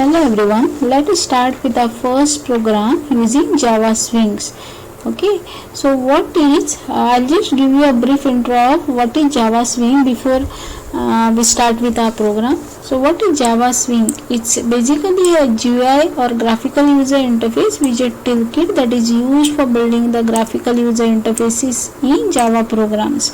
Hello everyone, let us start with our first program using Java Swings. Okay, so what is, I'll just give you a brief intro of what is Java Swing before we start with our program. So what is Java Swing? It's basically a GUI or graphical user interface widget toolkit that is used for building the graphical user interfaces in Java programs.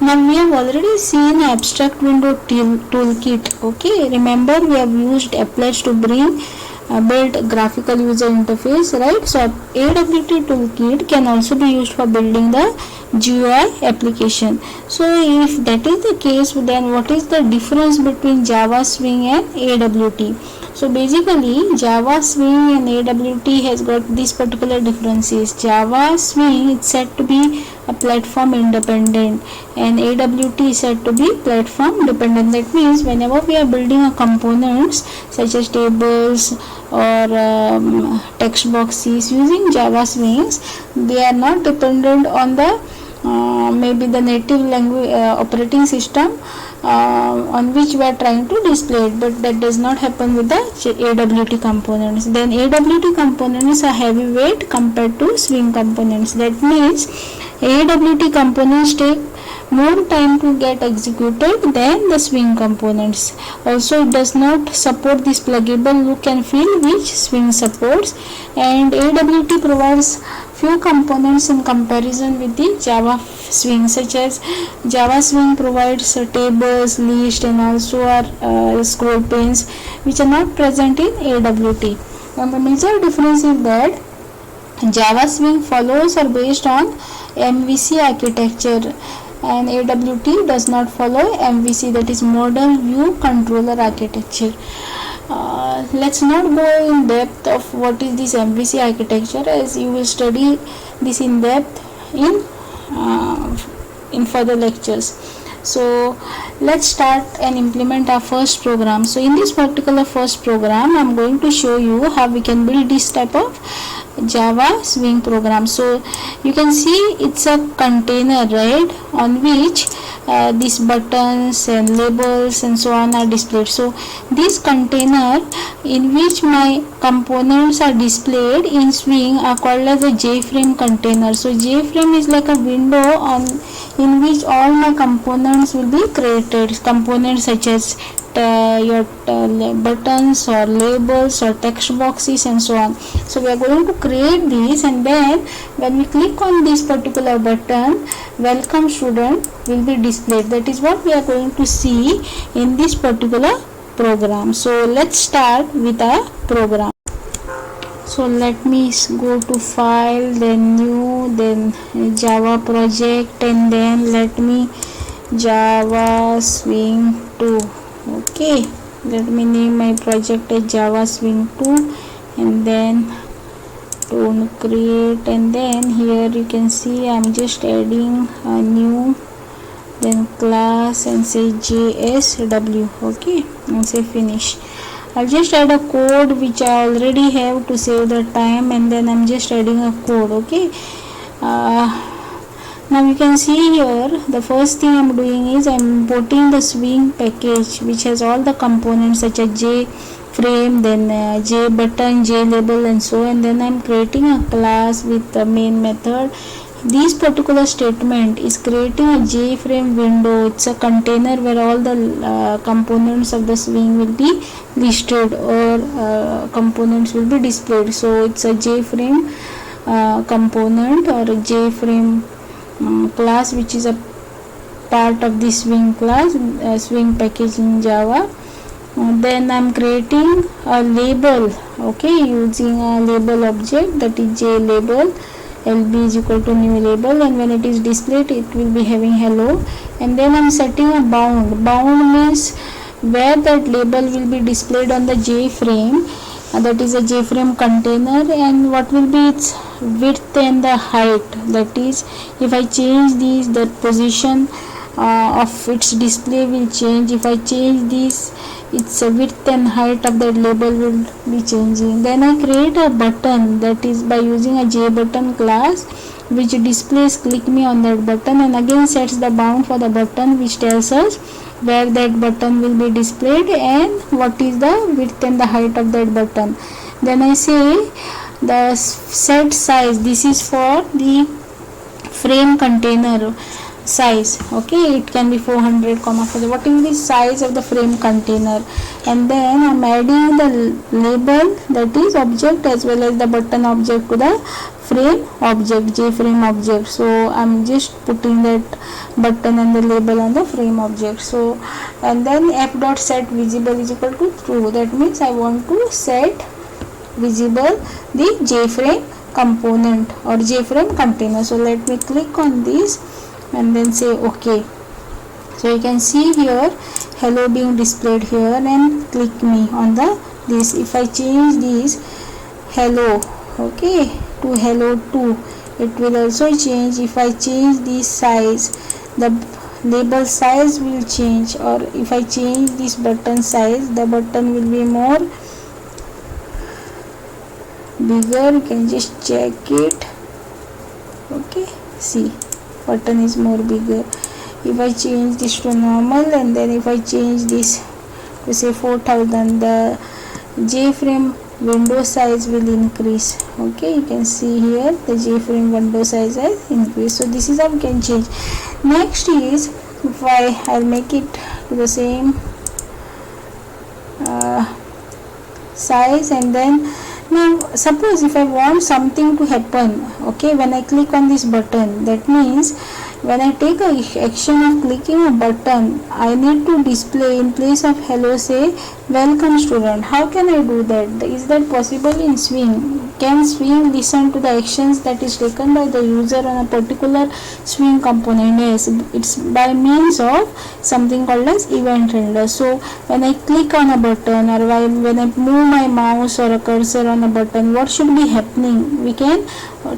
Now we have already seen abstract window toolkit. Okay, remember we have used applets to build graphical user interface, right? So AWT toolkit can also be used for building the GUI application. So if that is the case, then what is the difference between Java Swing and AWT? So basically Java Swing and AWT has got these particular differences. Java Swing is said to be a platform independent and AWT is said to be platform dependent. That means whenever we are building a components such as tables or text boxes using Java Swings, they are not dependent on the maybe the native language operating system on which we are trying to display it, but that does not happen with the AWT components. Then AWT components are heavyweight compared to Swing components. That means AWT components take more time to get executed than the Swing components. Also, it does not support this pluggable look and feel which Swing supports, and AWT provides few components in comparison with the Java Swing, such as Java Swing provides tables, list, and also our scroll panes, which are not present in AWT. And the major difference is that Java Swing follows or based on MVC architecture, and AWT does not follow MVC, that is Model View Controller architecture. Let's not go in depth of what is this MVC architecture, as you will study this in depth in further lectures. So let's start and implement our first program. So in this particular first program, I'm going to show you how we can build this type of Java Swing program. So you can see it's a container, right, on which these buttons and labels and so on are displayed. So this container in which my components are displayed in Swing are called as a JFrame container. So JFrame is like a window in which all my components will be created. Components such as your buttons or labels or text boxes and so on. So we are going to create these, and then when we click on this particular button, welcome student will be displayed. That is what we are going to see in this particular program. So let's start with a program. So let me go to file, then new, then Java project, and then let me Java Swing 2. Okay, let me name my project as Java Swing 2, and then to create, and then here you can see I'm just adding a new, then class, and say JSW. Okay, and say finish. I'll just add a code which I already have to save the time, and then I'm just adding a code. Okay, now you can see here the first thing I'm doing is I'm importing the Swing package which has all the components such as JFrame, then JButton, JLabel, and so, and then I'm creating a class with the main method. This particular statement is creating a JFrame window. It's a container where all the components of the Swing will be listed or components will be displayed. So it's a JFrame component or a JFrame class which is a part of the Swing class, Swing package in Java. Then I'm creating a label, okay, using a label object, that is JLabel. LB is equal to new label, and when it is displayed it will be having hello. And then I'm setting a bound. Bound means where that label will be displayed on the JFrame, that is a JFrame container, and what will be its width and the height. That is, if I change these, the position of its display will change. If I change this, its width and height of that label will be changing. Then I create a button, that is by using a JButton class which displays click me on that button, and again sets the bound for the button which tells us where that button will be displayed and what is the width and the height of that button. Then I say the set size, this is for the frame container size. Okay, it can be 400 comma 4, what is the size of the frame container. And then I'm adding the label, that is object, as well as the button object to the frame object, J-frame object. So I'm just putting that button and the label on the frame object. So and then f dot set visible is equal to true, that means I want to set visible the J-frame component or J-frame container. So let me click on this and then say OK. So you can see here hello being displayed here, and click me on the this. If I change this hello, okay, to hello 2, it will also change. If I change this size, the label size will change, or if I change this button size, the button will be more bigger. You can just check it. Okay, see, button is more bigger. If I change this to normal, and then if I change this to say 4000, the J-frame window size will increase. Okay, you can see here the J-frame window size has increased. So this is how we can change. Next is, if I'll make it to the same size, and then now suppose if I want something to happen, okay, when I click on this button, that means when I take a action of clicking a button, I need to display in place of hello say welcome student. How can I do that? Is that possible in Swing? Can Swing listen to the actions that is taken by the user on a particular Swing component? Yes, it's by means of something called as event handler. So when I click on a button, or when I move my mouse or a cursor on a button, what should be happening? We can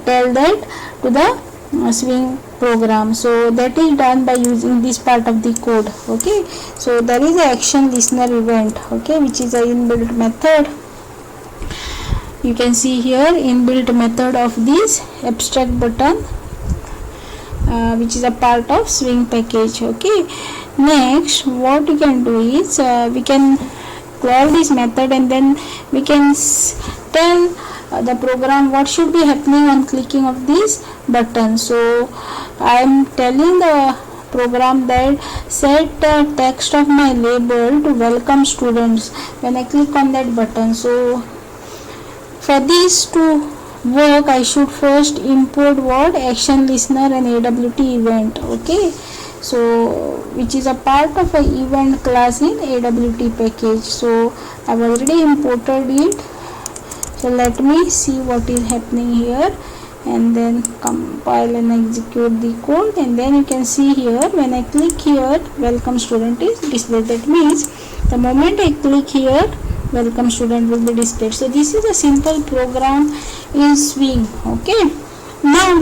tell that to the Swing program. So that is done by using this part of the code. Okay, so there is a action listener event, okay, which is a inbuilt method. You can see here inbuilt method of this abstract button, which is a part of Swing package. Okay, next what we can do is we can call this method, and then we can tell the program what should be happening on clicking of this button. So I am telling the program that set the text of my label to welcome students when I click on that button. So for this to work, I should first import what action listener and AWT event. Okay, so which is a part of a event class in AWT package. So I've already imported it. So let me see what is happening here, and then compile and execute the code. And then you can see here when I click here, welcome student is displayed. That means the moment I click here, welcome student will be displayed. So this is a simple program in Swing. Okay, now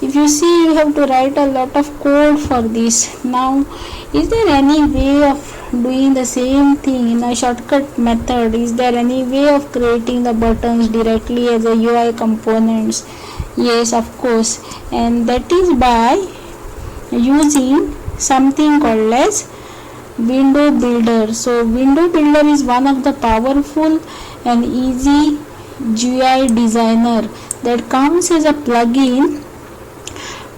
if you see, you have to write a lot of code for this. Now is there any way of doing the same thing in a shortcut method? Is there any way of creating the buttons directly as a UI components? Yes, of course, and that is by using something called as window builder. So window builder is one of the powerful and easy GUI designer that comes as a plugin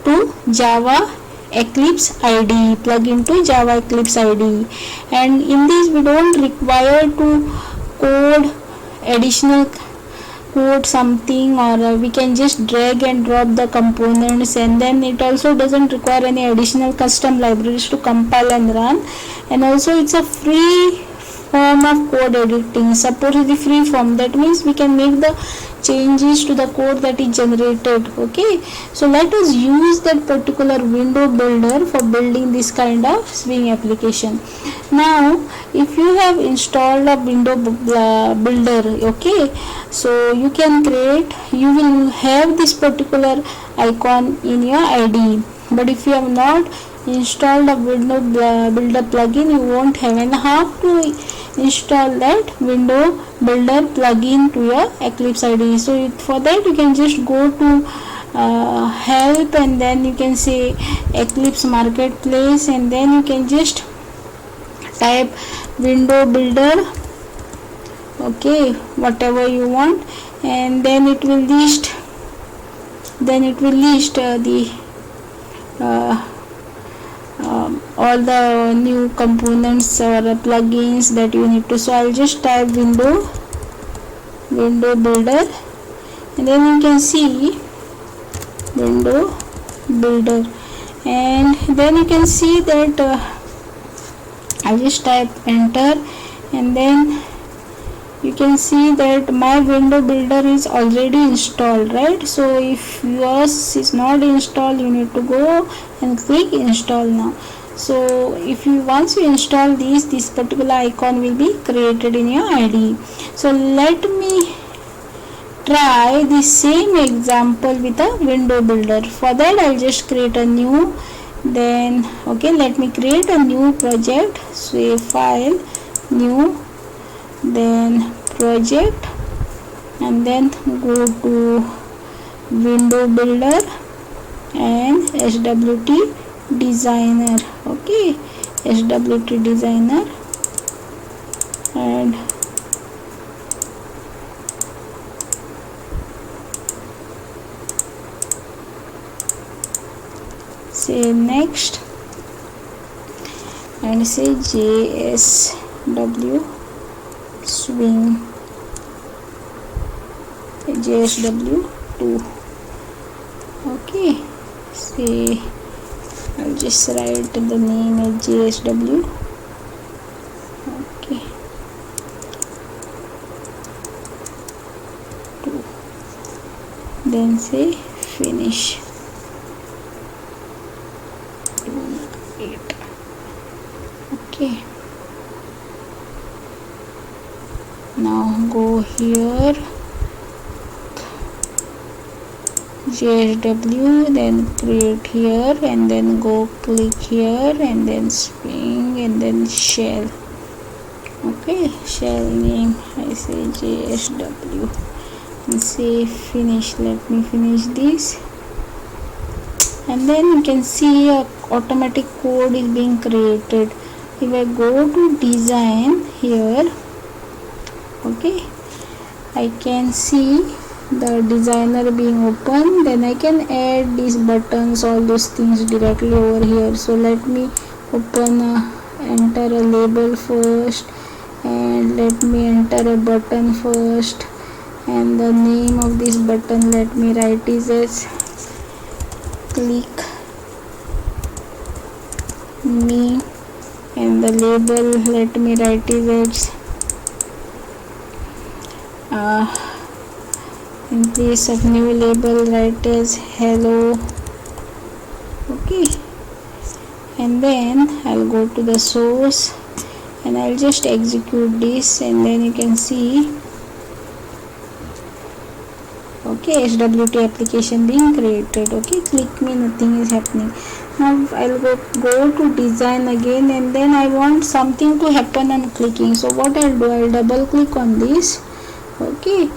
to Java Eclipse IDE, plugin to Java Eclipse IDE. And in this we don't require to code additional code something, or we can just drag and drop the components, and then it also doesn't require any additional custom libraries to compile and run. And also it's a free form of code editing. Suppose the free form, that means we can make the changes to the code that is generated. Okay, so let us use that particular window builder for building this kind of Swing application. Now if you have installed a window builder, okay, so you will have this particular icon in your IDE. But if you have not installed a window builder plugin, you won't have. And how to install that window builder plugin to your Eclipse IDE? So for that you can just go to help, and then you can say Eclipse Marketplace, and then you can just type window builder, okay, whatever you want, and then it will list the all the new components or plugins that you need to. So I'll just type window builder, and then you can see window builder, and then you can see that I'll just type enter, and then you can see that my window builder is already installed, right? So if yours is not installed, you need to go and click install now. So if you once you install this particular icon will be created in your IDE. So let me try the same example with a window builder. For that I'll just create a new, then okay, let me create a new project. Save file, new, then project, and then go to window builder and SWT designer, okay, SWT designer, and say next, and say JSW swing, JSW2, okay. Say I'll just write the name as JSW, okay, 2, then say finish, 8, okay. Now go here, JSW, then create here, and then go click here, and then swing, and then shell, okay, shell name I say JSW, and say finish. Let me finish this, and then you can see a automatic code is being created. If I go to design here, okay, I can see the designer being open, then I can add these buttons, all those things directly over here. So let me open enter a label first, and let me enter a button first, and the name of this button let me write is as click me, and the label let me write is as in place of new label write as hello, okay, and then I'll go to the source and I'll just execute this, and then you can see, okay, SWT application being created, okay, click me, nothing is happening. Now I'll go to design again, and then I want something to happen on clicking. So what I'll do, I'll double click on this, okay,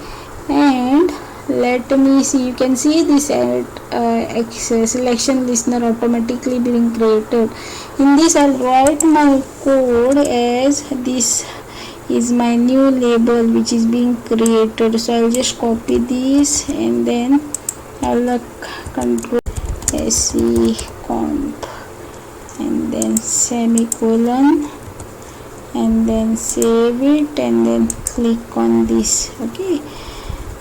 and let me see, you can see this selection listener automatically being created. In this I'll write my code as this is my new label which is being created. So I'll just copy this, and then I'll control SE comp, and then semicolon, and then save it, and then click on this, okay.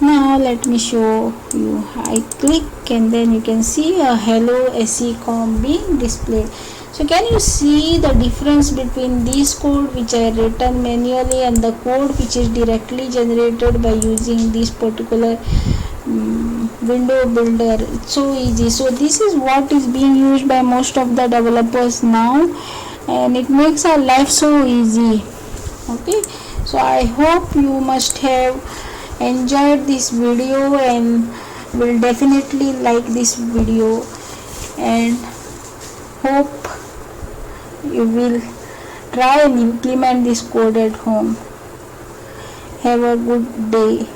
Now let me show you. I click, and then you can see a hello SE comp being displayed. So can you see the difference between this code which I written manually and the code which is directly generated by using this particular window builder? It's so easy. So this is what is being used by most of the developers now, and it makes our life so easy, okay. So I hope you must have enjoyed this video and will definitely like this video, and hope you will try and implement this code at home. Have a good day.